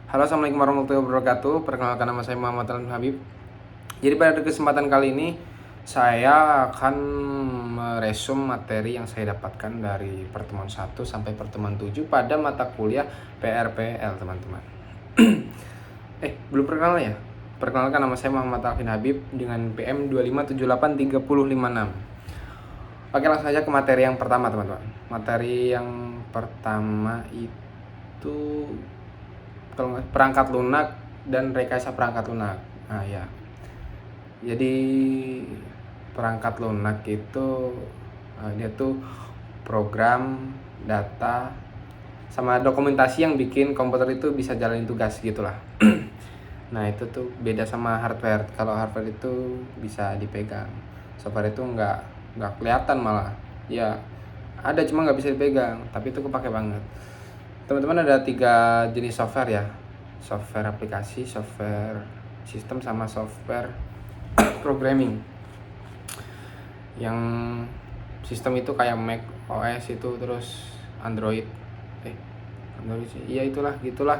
Halo, assalamualaikum warahmatullahi wabarakatuh. Perkenalkan, nama saya Muhammad Alvin Habib. Jadi pada kesempatan kali ini saya akan meresum materi yang saya dapatkan dari pertemuan 1 sampai pertemuan 7 pada mata kuliah PRPL, teman-teman. Belum perkenalan ya? Perkenalkan, nama saya Muhammad Alvin Habib dengan PM 25783056. Oke, langsung saja ke materi yang pertama, teman-teman. Materi yang pertama itu perangkat lunak dan rekayasa perangkat lunak. Nah ya, jadi perangkat lunak itu dia tuh program, data, sama dokumentasi yang bikin komputer itu bisa jalanin tugas gitulah. Nah itu tuh beda sama hardware. Kalau hardware itu bisa dipegang, software itu nggak kelihatan, malah ya ada cuma nggak bisa dipegang, tapi itu kepake banget. Teman-teman, ada 3 jenis software ya: software aplikasi, software sistem, sama software programming. Yang sistem itu kayak Mac OS itu, terus Android sih, iya itulah gitulah,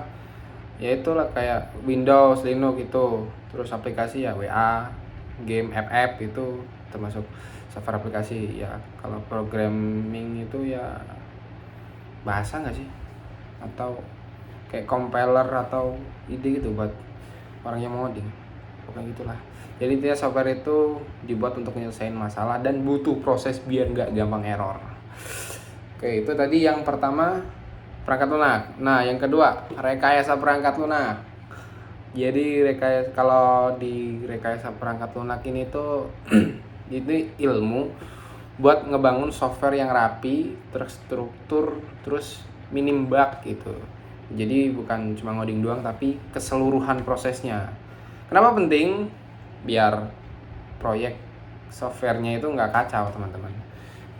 ya itulah kayak Windows, Linux gitu. Terus aplikasi ya WA, game, app itu termasuk software aplikasi ya. Kalau programming itu ya bahasa nggak sih, atau kayak compiler atau ide gitu buat orang yang mau ngoding, pokoknya gitulah. Jadi intinya software itu dibuat untuk menyelesaikan masalah dan butuh proses biar nggak gampang error. Oke, itu tadi yang pertama, perangkat lunak. Nah, yang kedua, rekayasa perangkat lunak. Jadi kalau di rekayasa perangkat lunak ini tuh itu ilmu buat ngebangun software yang rapi, terstruktur, terus minim bug gitu. Jadi bukan cuma ngoding doang, tapi keseluruhan prosesnya. Kenapa penting? Biar proyek softwarenya itu nggak kacau, teman-teman.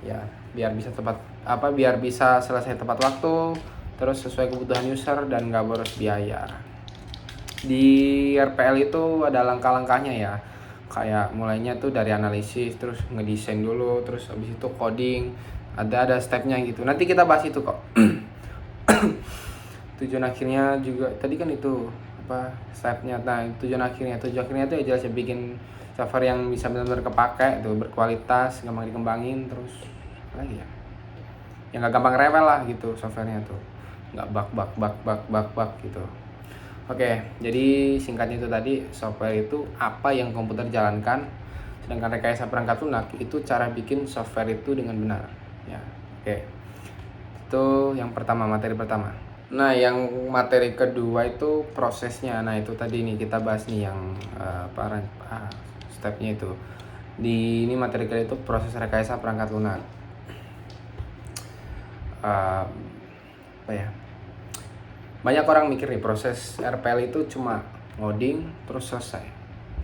Ya, biar bisa selesai tepat waktu, terus sesuai kebutuhan user dan nggak boros biaya. Di RPL itu ada langkah-langkahnya ya. Kayak mulainya tuh dari analisis, terus ngedesain dulu, terus habis itu coding. Ada stepnya gitu. Nanti kita bahas itu kok. Tujuan akhirnya juga tadi kan itu stepnya. Nah, tujuan akhirnya itu ya jelas ya, bikin software yang bisa benar-benar kepake tuh, berkualitas, gampang dikembangin, terus apa lagi ya, yang nggak gampang rewel lah gitu softwarenya tuh, nggak bug gitu. Oke, jadi singkatnya itu tadi, software itu apa yang komputer jalankan, sedangkan rekayasa perangkat lunak itu cara bikin software itu dengan benar ya. Oke, itu yang pertama, materi pertama. Nah, yang materi kedua itu prosesnya. Nah, itu tadi nih kita bahas nih yang stepnya itu. Di ini materi kedua itu proses rekayasa perangkat lunak. Banyak orang mikir nih proses RPL itu cuma ngoding terus selesai.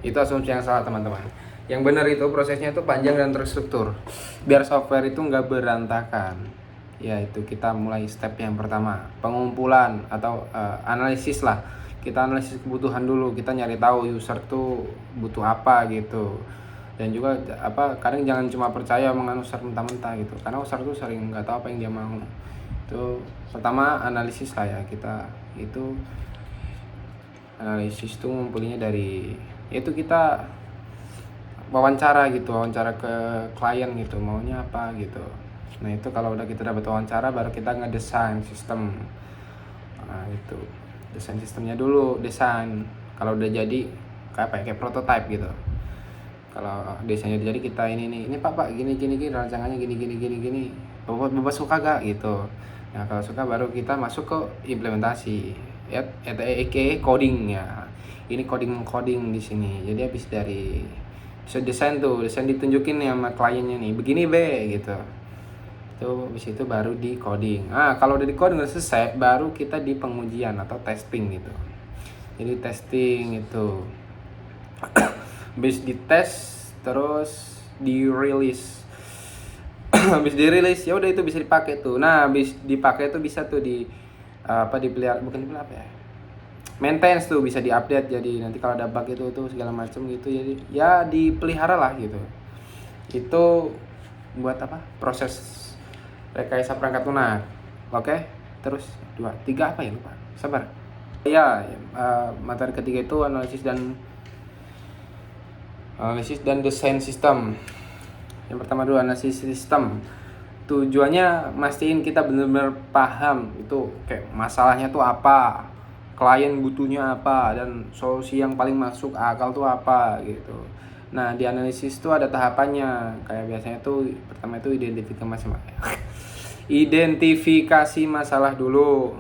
Itu asumsi yang salah, teman-teman. Yang benar itu prosesnya itu panjang dan terstruktur, biar software itu nggak berantakan. Ya, itu kita mulai step yang pertama, pengumpulan atau analisis lah. Kita analisis kebutuhan dulu, kita nyari tahu user tuh butuh apa gitu. Dan juga kadang jangan cuma percaya omongan user mentah-mentah gitu, karena user tuh sering nggak tahu apa yang dia mau. Itu pertama, analisis lah ya. Kita itu analisis tuh ngumpulinnya dari itu, kita wawancara ke klien gitu, maunya apa gitu. Nah, itu kalau udah kita dapat wawancara, baru kita ngedesain sistem. Nah, itu desain sistemnya dulu, kalau udah jadi kayak prototype gitu. Kalau desainnya jadi, kita ini pak gini rancangannya gini, bapak suka gak gitu. Nah, kalau suka baru kita masuk ke implementasi ya, coding ya. Ini coding di sini. Jadi habis dari desain ditunjukin nih sama kliennya nih, begini gitu. Itu habis itu baru di coding. Kalau udah di coding udah selesai, baru kita di pengujian atau testing gitu. Jadi testing itu habis dites, terus di-release. Habis di-release ya udah, itu bisa dipakai tuh. Nah, habis dipakai tuh bisa tuh dipelihara, bukan dipelihara ya, maintenance tuh, bisa diupdate. Jadi nanti kalau ada bug itu tuh segala macam gitu, jadi ya dipelihara lah gitu. Itu buat proses rekayasa perangkat lunak. Oke, terus 2, 3 apa ya, lupa, sabar. Ya, materi ketiga itu analisis dan desain sistem. Yang pertama dulu analisis sistem. Tujuannya mastiin kita benar-benar paham itu kayak masalahnya tuh apa, klien butuhnya apa, dan solusi yang paling masuk akal tuh apa gitu. Nah, di analisis tuh ada tahapannya. Kayak biasanya tuh pertama itu identifikasi masalah dulu.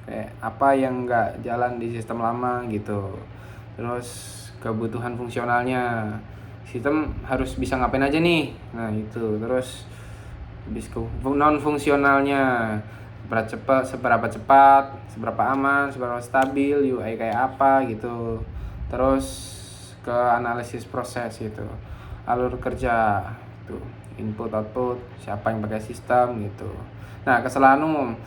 Kayak apa yang nggak jalan di sistem lama gitu. Terus kebutuhan fungsionalnya. Sistem harus bisa ngapain aja nih. Nah, itu. Terus non fungsionalnya, seberapa cepat, seberapa aman, seberapa stabil, UI kayak apa gitu. Terus ke analisis proses gitu, alur kerja itu, input output, siapa yang pakai sistem gitu. Nah, kesalahan umum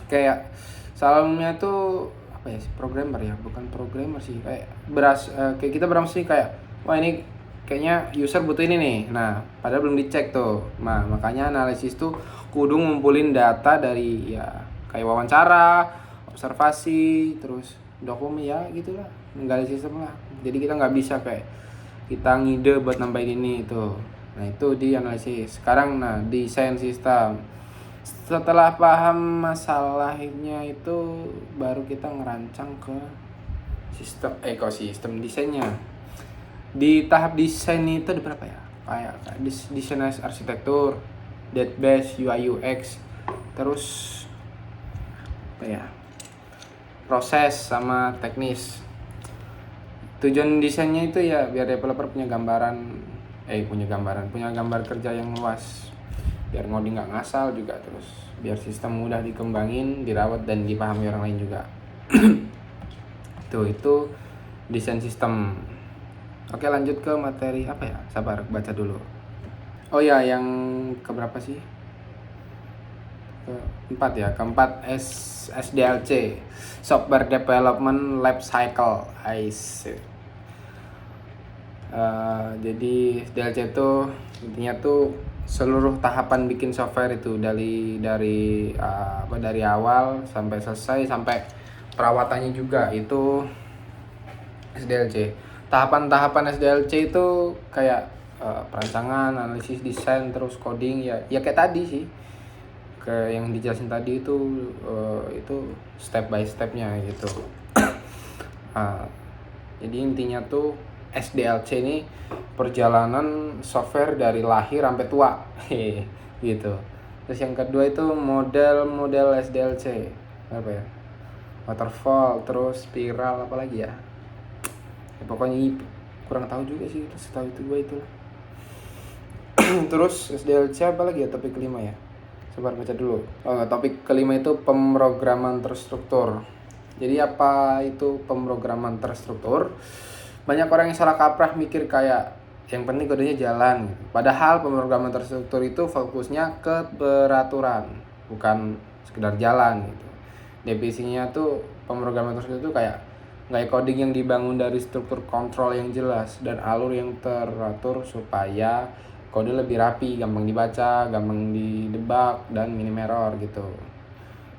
kayak salah umumnya tuh apa ya, programmer ya, bukan programmer sih, kayak kayak kita berasumsi kayak wah ini kayaknya user butuh ini nih. Nah, padahal belum dicek tuh. Nah, makanya analisis tuh kudu ngumpulin data dari ya kayak wawancara, observasi, terus dokumen ya gitulah, menggali sistem lah. Jadi kita nggak bisa kayak kita ngide buat nambahin ini itu. Nah, itu di analisis. Sekarang desain sistem. Setelah paham masalahnya itu baru kita ngerancang ke sistem ekosistem desainnya. Di tahap desain itu ada berapa ya? Kayak desain arsitektur, database, UI UX, terus apa ya? Proses sama teknis. Tujuan desainnya itu ya biar developer punya gambar kerja yang luas. Biar ngoding nggak ngasal juga, terus biar sistem mudah dikembangin, dirawat dan dipahami orang lain juga. Itu desain sistem. Oke, lanjut ke materi apa ya? Sabar, baca dulu. Oh ya, yang keberapa sih? Keempat ya. Keempat SDLC, Software Development Life Cycle. Jadi SDLC itu intinya tuh seluruh tahapan bikin software itu dari awal sampai selesai, sampai perawatannya juga itu SDLC. Tahapan-tahapan SDLC itu kayak perancangan, analisis, desain, terus coding ya kayak tadi sih, ke yang dijelasin tadi itu step by stepnya gitu. Jadi intinya tuh SDLC ini perjalanan software dari lahir sampai tua gitu. Terus yang kedua itu model SDLC apa ya, waterfall, terus spiral, apa lagi ya, pokoknya kurang tahu juga sih, terus tahu itu gue itu. Terus SDLC apa lagi ya, topik kelima ya, sabar baca dulu. Topik kelima itu pemrograman terstruktur. Jadi apa itu pemrograman terstruktur? Banyak orang yang salah kaprah mikir kayak yang penting kodenya jalan gitu. Padahal pemrograman terstruktur itu fokusnya ke peraturan, bukan sekedar jalan gitu. Definisinya tuh pemrograman terstruktur itu kayak coding yang dibangun dari struktur kontrol yang jelas dan alur yang teratur supaya kode lebih rapi, gampang dibaca, gampang didebak, dan minim error gitu.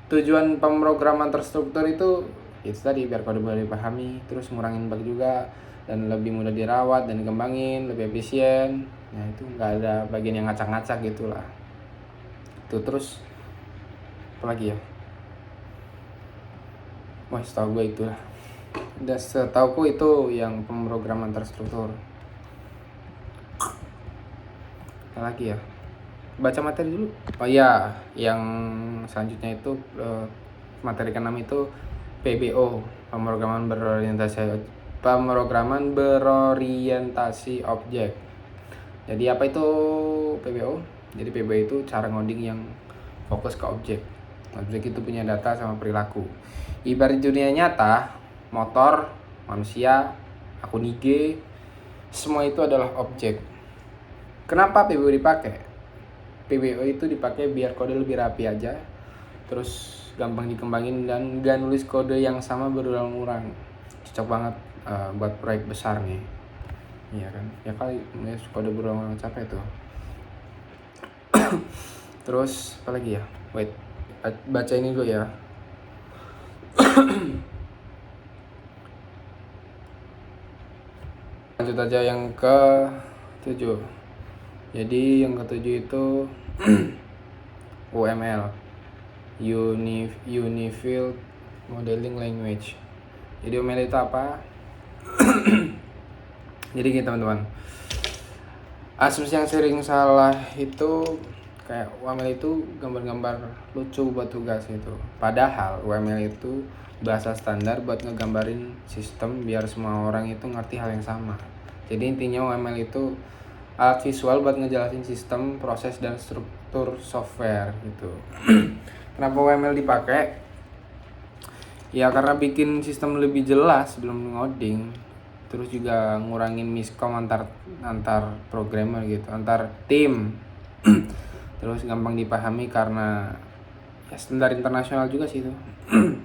Tujuan pemrograman terstruktur itu tadi biar kode mudah dipahami, terus ngurangin bug juga, dan lebih mudah dirawat dan dikembangin, lebih efisien. Nah, itu nggak ada bagian yang ngacak-ngacak gitulah. Itu terus apa lagi ya? Wah, setahu gue itulah. Dan setauku itu yang pemrograman terstruktur. Apa lagi ya? Baca materi dulu. Oh ya, yang selanjutnya itu materi ke-6 itu PBO, pemrograman berorientasi objek. Jadi apa itu PBO? Jadi PBO itu cara ngoding yang fokus ke objek. Objek itu punya data sama perilaku. Ibarat dunia nyata, motor, manusia, akun IG, semua itu adalah objek. Kenapa PBO dipakai? PBO itu dipakai biar kode lebih rapi aja, terus gampang dikembangin dan gak nulis kode yang sama berulang-ulang. Cocok banget buat proyek besar nih. Iya kan? Ya kali nulis kode berulang-ulang capek tuh. Terus apa lagi ya? Baca ini dulu ya. Lanjut aja yang ke 7. Jadi yang ke-7 itu UML, Unified Modeling Language. Jadi UML itu apa? Jadi gini teman-teman, asumsi yang sering salah itu kayak UML itu gambar-gambar lucu buat tugas itu. Padahal UML itu bahasa standar buat ngegambarin sistem biar semua orang itu ngerti hal yang sama. Jadi intinya UML itu alat visual buat ngejelasin sistem, proses, dan struktur software gitu. Kenapa UML dipakai? Ya karena bikin sistem lebih jelas sebelum ngoding. Terus juga ngurangin miskom antar programmer gitu, antar tim. Terus gampang dipahami karena ya standar internasional juga sih itu.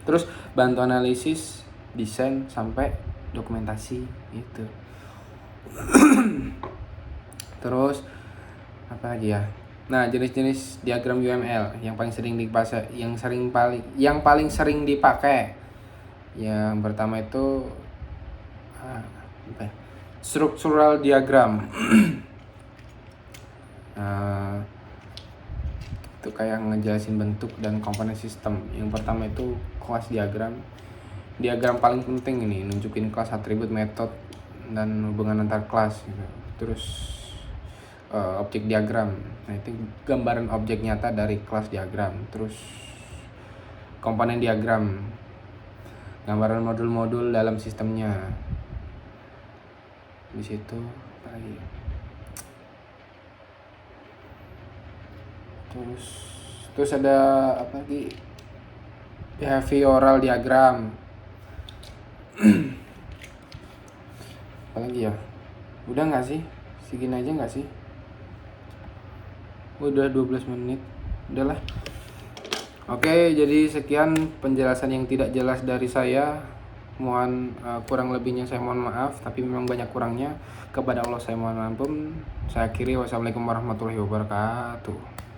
Terus bantu analisis, desain, sampai dokumentasi itu. Terus apa lagi ya? Nah, jenis-jenis diagram UML yang paling sering dipakai, yang paling sering dipakai. Yang pertama itu structural diagram. Itu kayak ngejelasin bentuk dan komponen sistem. Yang pertama itu kelas diagram. Diagram paling penting ini, nunjukin kelas, atribut, metode, dan hubungan antar kelas gitu. Terus objek diagram. Nah, itu gambaran objek nyata dari kelas diagram. Terus komponen diagram, gambaran modul-modul dalam sistemnya. Di situ apa lagi? Terus ada apa lagi? Behavioral diagram. Apa lagi ya? Udah nggak sih? Segini aja nggak sih? Udah 12 menit. Udahlah. Oke, jadi sekian penjelasan yang tidak jelas dari saya. Mohon kurang lebihnya saya mohon maaf, tapi memang banyak kurangnya. Kepada Allah saya mohon ampun. Saya akhiri, wassalamualaikum warahmatullahi wabarakatuh.